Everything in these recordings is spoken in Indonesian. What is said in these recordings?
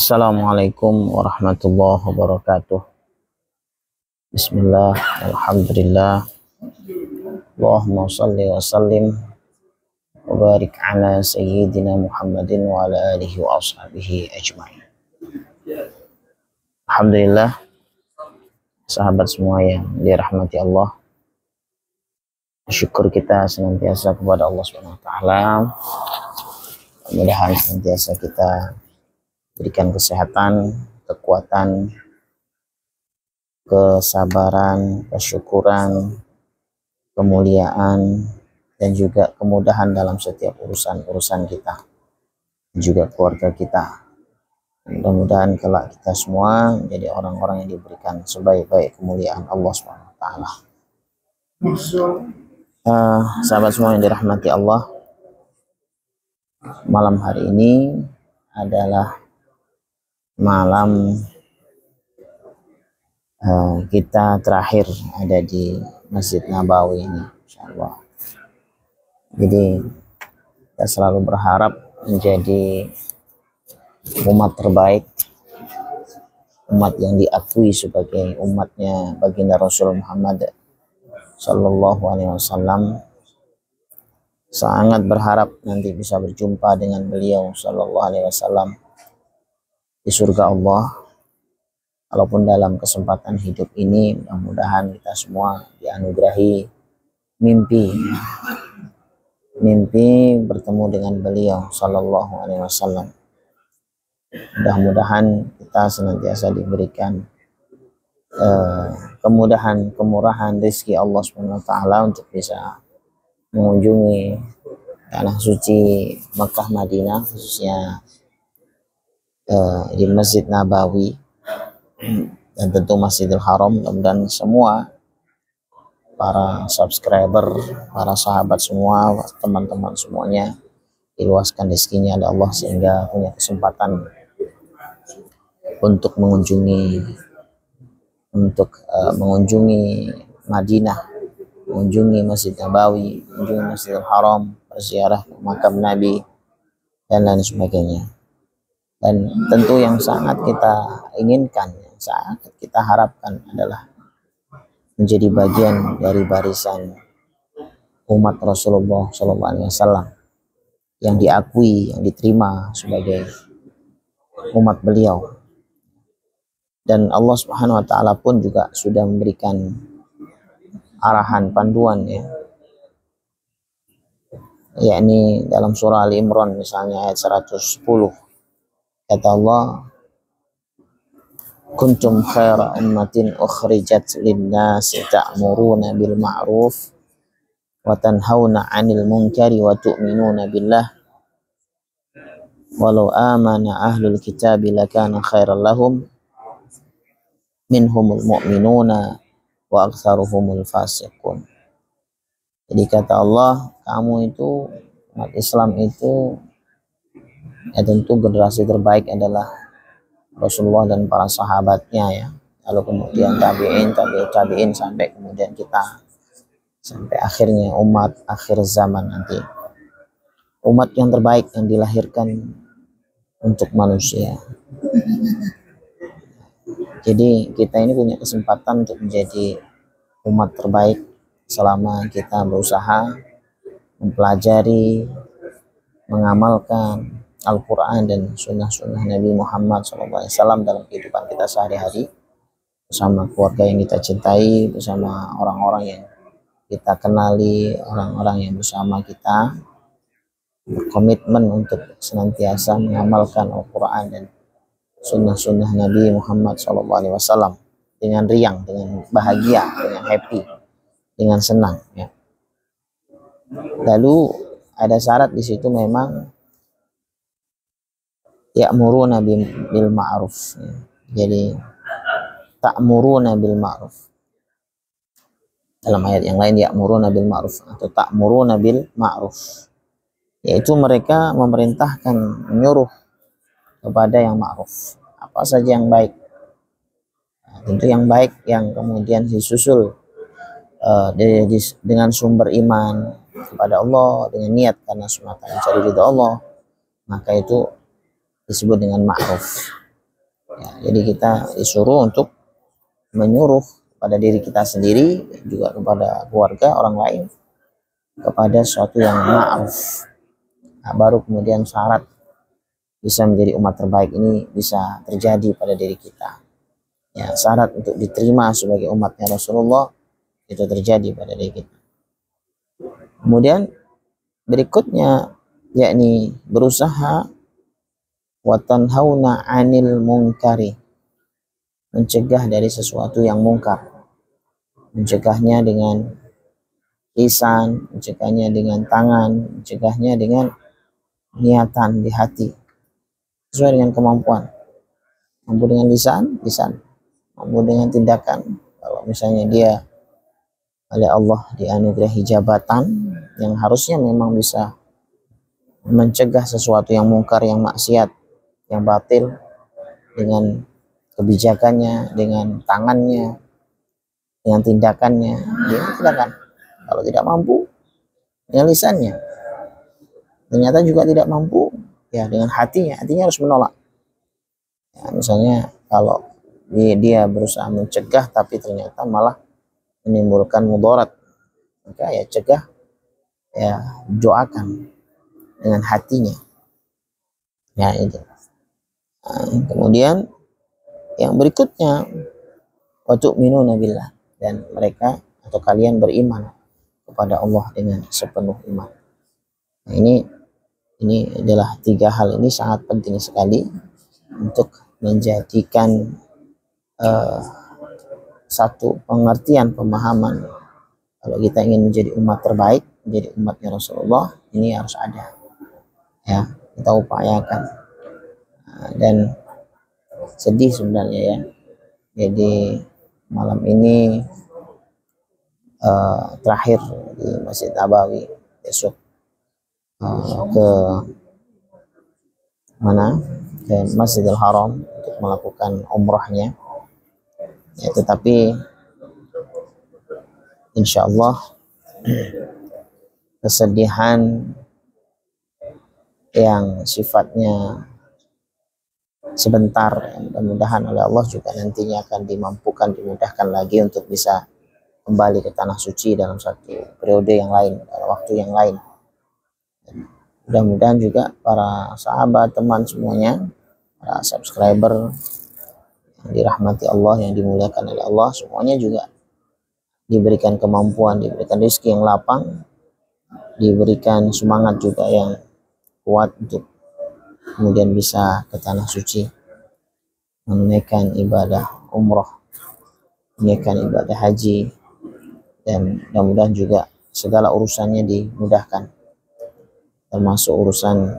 Assalamualaikum warahmatullahi wabarakatuh. Bismillah, alhamdulillah, Allahumma salli wa sallim wa barik ala sayyidina Muhammadin wa ala alihi wa ashabihi ajma'in. Alhamdulillah, sahabat semua yang dirahmati Allah, syukur kita senantiasa kepada Allah Subhanahu wa taala. Mudah-mudahan senantiasa kita berikan kesehatan, kekuatan, kesabaran, kesyukuran, kemuliaan, dan juga kemudahan dalam setiap urusan-urusan kita, juga keluarga kita. Mudah-mudahan kelak kita semua menjadi orang-orang yang diberikan sebaik-baik kemuliaan Allah SWT. Sahabat semua yang dirahmati Allah, malam hari ini adalah malam kita terakhir ada di Masjid Nabawi ini, insyaallah. Jadi kita selalu berharap menjadi umat terbaik, umat yang diakui sebagai umatnya baginda Rasul Muhammad Sallallahu Alaihi Wasallam. Sangat berharap nanti bisa berjumpa dengan beliau Sallallahu Alaihi Wasallam di surga Allah. Walaupun dalam kesempatan hidup ini, mudah-mudahan kita semua dianugerahi mimpi bertemu dengan beliau Sallallahu Alaihi Wasallam. Mudah-mudahan kita senantiasa diberikan kemudahan, kemurahan rezeki Allah Subhanahu wa taala untuk bisa mengunjungi tanah suci Makkah Madinah, khususnya di Masjid Nabawi dan tentu Masjidil Haram. Dan semua para subscriber, para sahabat semua, teman-teman semuanya diluaskan rezekinya oleh Allah sehingga punya kesempatan untuk mengunjungi Madinah, mengunjungi Masjid Nabawi, mengunjungi Masjidil Haram, berziarah ke makam Nabi dan lain sebagainya. Dan tentu yang sangat kita inginkan, yang sangat kita harapkan adalah menjadi bagian dari barisan umat Rasulullah SAW yang diakui, yang diterima sebagai umat beliau. Dan Allah Subhanahu wa taala pun juga sudah memberikan arahan, panduan, yakni dalam surah Ali Imran misalnya ayat 110, kata Allah, kuntum khaira ummatin ukhrijat lin-nasi ta'muruna bil ma'ruf wa tanhauna 'anil munkari wa tu'minuna billah walau amana ahlul kitabi lakana khairan lahum minhumul mu'minuna wa aktsaruhumul fasiqun. Jadi kata Allah, kamu itu umat Islam itu tentu generasi terbaik adalah Rasulullah dan para sahabatnya, lalu kemudian tabi'in sampai kemudian kita, sampai akhirnya umat akhir zaman nanti, umat yang terbaik yang dilahirkan untuk manusia. Jadi kita ini punya kesempatan untuk menjadi umat terbaik selama kita berusaha mempelajari, mengamalkan Al-Quran dan sunnah-sunnah Nabi Muhammad SAW dalam kehidupan kita sehari-hari, bersama keluarga yang kita cintai, bersama orang-orang yang kita kenali, orang-orang yang bersama kita berkomitmen untuk senantiasa mengamalkan Al-Quran dan sunnah-sunnah Nabi Muhammad SAW dengan riang, dengan bahagia, dengan happy, dengan senang. Lalu ada syarat di situ, memang ya'muruna bil ma'ruf. Jadi ta'muruna bil ma'ruf. Dalam ayat yang lain ya'muruna bil ma'ruf atau ta'muruna bil ma'ruf, yaitu mereka memerintahkan, menyuruh kepada yang ma'ruf, apa saja yang baik. Tentu yang baik yang kemudian disusul dengan sumber iman kepada Allah, dengan niat karena semata mencari ridha Allah, maka itu disebut dengan ma'ruf. Ya, jadi kita disuruh untuk menyuruh pada diri kita sendiri, juga kepada keluarga orang lain, kepada sesuatu yang ma'ruf. Nah, baru kemudian syarat bisa menjadi umat terbaik ini bisa terjadi pada diri kita. Ya, syarat untuk diterima sebagai umatnya Rasulullah itu terjadi pada diri kita. Kemudian berikutnya yakni berusaha wa tanhauna 'anil munkari, mencegah dari sesuatu yang mungkar, mencegahnya dengan lisan, mencegahnya dengan tangan, mencegahnya dengan niatan di hati sesuai dengan kemampuan. Mampu dengan lisan, mampu dengan tindakan. Kalau misalnya dia oleh Allah dianugerahi jabatan yang harusnya memang bisa mencegah sesuatu yang mungkar, yang maksiat, yang batil, dengan kebijakannya, dengan tangannya, dengan tindakannya, dia silakan. Kalau tidak mampu dengan lisannya, ternyata juga tidak mampu, ya dengan hatinya harus menolak. Ya, misalnya kalau dia berusaha mencegah tapi ternyata malah menimbulkan mudarat, maka ya cegah, ya doakan dengan hatinya. Ya itu. Nah, kemudian yang berikutnya, wa tu'minuna billah, dan mereka atau kalian beriman kepada Allah dengan sepenuh iman. Nah, ini adalah tiga hal ini sangat penting sekali untuk menjadikan satu pengertian pemahaman kalau kita ingin menjadi umat terbaik, menjadi umatnya Rasulullah, ini harus ada. Ya, kita upayakan. Nah, dan sedih sebenarnya ya. Jadi malam ini terakhir di Masjid Nabawi, besok ke mana? Ke Masjidil Haram untuk melakukan umrahnya. Ya, tetapi insya Allah kesedihan yang sifatnya sebentar, mudah-mudahan oleh Allah juga nantinya akan dimudahkan lagi untuk bisa kembali ke tanah suci dalam satu periode yang lain, waktu yang lain. Mudah-mudahan juga para sahabat, teman semuanya, para subscriber yang dirahmati Allah, yang dimuliakan oleh Allah, semuanya juga diberikan kemampuan, diberikan rezeki yang lapang, diberikan semangat juga yang kuat untuk kemudian bisa ke tanah suci menunaikan ibadah umroh, menunaikan ibadah haji, dan mudah-mudahan juga segala urusannya dimudahkan, termasuk urusan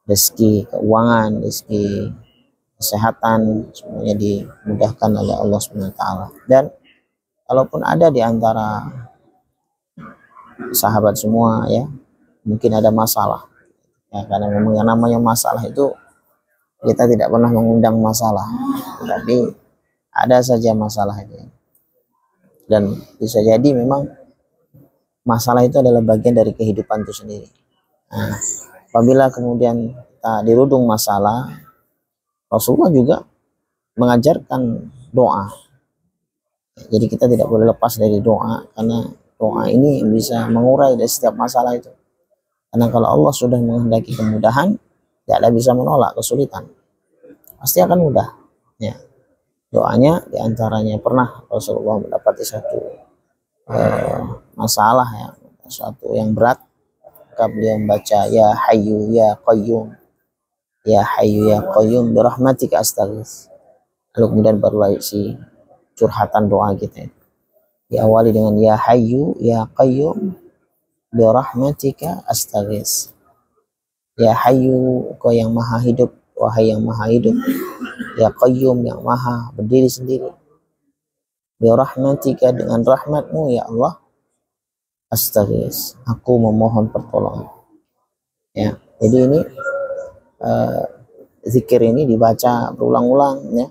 rezeki keuangan, rezeki kesehatan, semuanya dimudahkan oleh Allah SWT. Dan kalaupun ada di antara sahabat semua ya mungkin ada masalah, ya, karena memang yang namanya masalah itu kita tidak pernah mengundang masalah, tapi ada saja masalah itu, dan bisa jadi memang masalah itu adalah bagian dari kehidupan itu sendiri. Nah, apabila kemudian kita dirudung masalah, Rasulullah juga mengajarkan doa. Jadi kita tidak boleh lepas dari doa, karena doa ini bisa mengurai dari setiap masalah itu. Karena kalau Allah sudah menghendaki kemudahan, tidak ada bisa menolak kesulitan, pasti akan mudah. Ya, doanya diantaranya pernah Rasulullah mendapati satu masalah, ya, sesuatu yang berat, maka beliau membaca ya Hayyu ya Qayyum, ya Hayyu ya Qayyum birahmatika astaghits. Lalu kemudian barulah isi curhatan doa kita diawali dengan ya Hayyu ya Qayyum birahmatika astaghits. Ya Hayyu, Engkau yang maha hidup, wahai yang maha hidup. Ya Qayyum, yang maha berdiri sendiri. Birahmatika, dengan rahmatmu ya Allah, astaghits, aku memohon pertolongan. Ya, jadi ini zikir ini dibaca berulang-ulang, ya.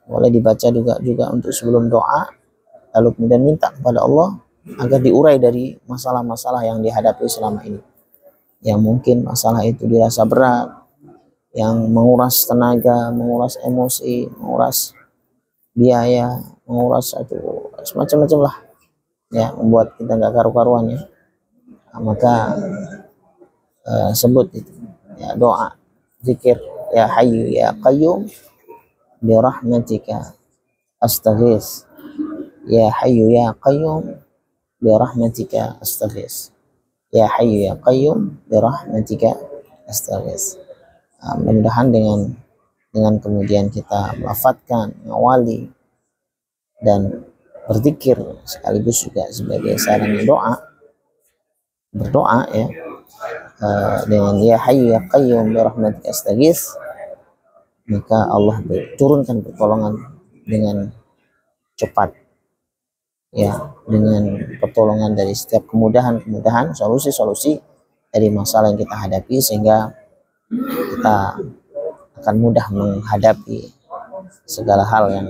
Boleh dibaca juga untuk sebelum doa, lalu kemudian minta kepada Allah agar diurai dari masalah-masalah yang dihadapi selama ini. Yang mungkin masalah itu dirasa berat, yang menguras tenaga, menguras emosi, menguras biaya, menguras satu semacam-macam lah, ya, membuat kita nggak karu-karuan ya. Nah, maka sebut itu ya, doa, zikir, ya Hayyu ya Qayyum bi rahmatika astaghits, ya Hayyu ya Qayyum bi rahmatika astaghits, ya Hayyu ya Qayyum bi rahmatika astaghits. Mudah-mudahan dengan kemudian kita melafadzkan, mengawali dan berzikir sekaligus juga sebagai sarana doa, berdoa ya, dengan ya Hayyu ya Qayyum bi rahmatika astaghits, maka Allah turunkan pertolongan dengan cepat ya, dengan pertolongan dari setiap kemudahan-kemudahan, solusi-solusi dari masalah yang kita hadapi, sehingga kita akan mudah menghadapi segala hal yang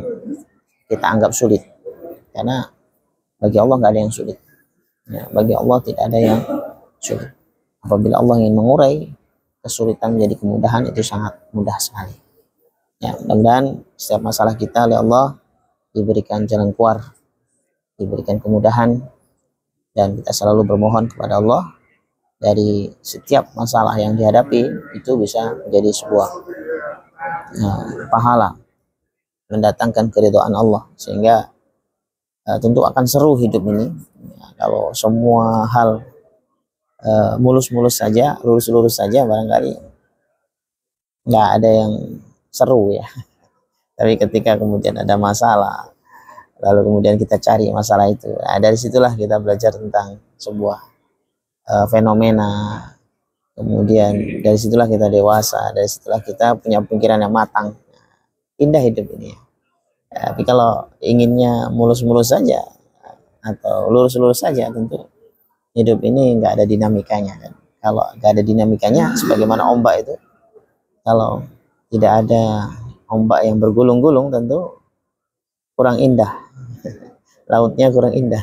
kita anggap sulit, karena bagi Allah nggak ada yang sulit ya, bagi Allah tidak ada yang sulit. Apabila Allah ingin mengurai kesulitan menjadi kemudahan, itu sangat mudah sekali ya. Mudah-mudahan setiap masalah kita oleh Allah diberikan jalan keluar, diberikan kemudahan, dan kita selalu bermohon kepada Allah dari setiap masalah yang dihadapi itu bisa menjadi sebuah pahala, mendatangkan keridhaan Allah, sehingga tentu akan seru hidup ini ya, kalau semua hal mulus-mulus saja, lurus-lurus saja, barangkali nggak ada yang seru ya. Tapi ketika kemudian ada masalah, lalu kemudian kita cari masalah itu, nah, dari situlah kita belajar tentang sebuah fenomena. Kemudian dari situlah kita dewasa, dari situlah kita punya pikiran yang matang. Indah hidup ini ya. Tapi kalau inginnya mulus-mulus saja atau lurus-lurus saja, tentu hidup ini nggak ada dinamikanya kan. Kalau nggak ada dinamikanya, sebagaimana ombak itu, kalau tidak ada ombak yang bergulung-gulung, tentu kurang indah. Lautnya kurang indah.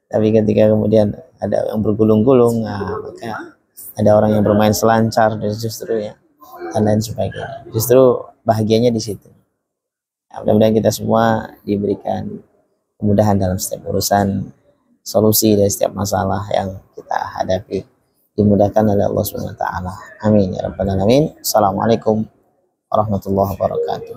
Tapi ketika kemudian ada yang bergulung-gulung, nah, maka ada orang yang bermain selancar dan justru ya, dan lain sebagainya. Justru bahagianya di situ. Nah, mudah-mudahan kita semua diberikan kemudahan dalam setiap urusan, solusi dari setiap masalah yang kita hadapi dimudahkan oleh Allah Subhanahu wa taala. Amin ya rabbal alamin. Assalamualaikum warahmatullahi wabarakatuh.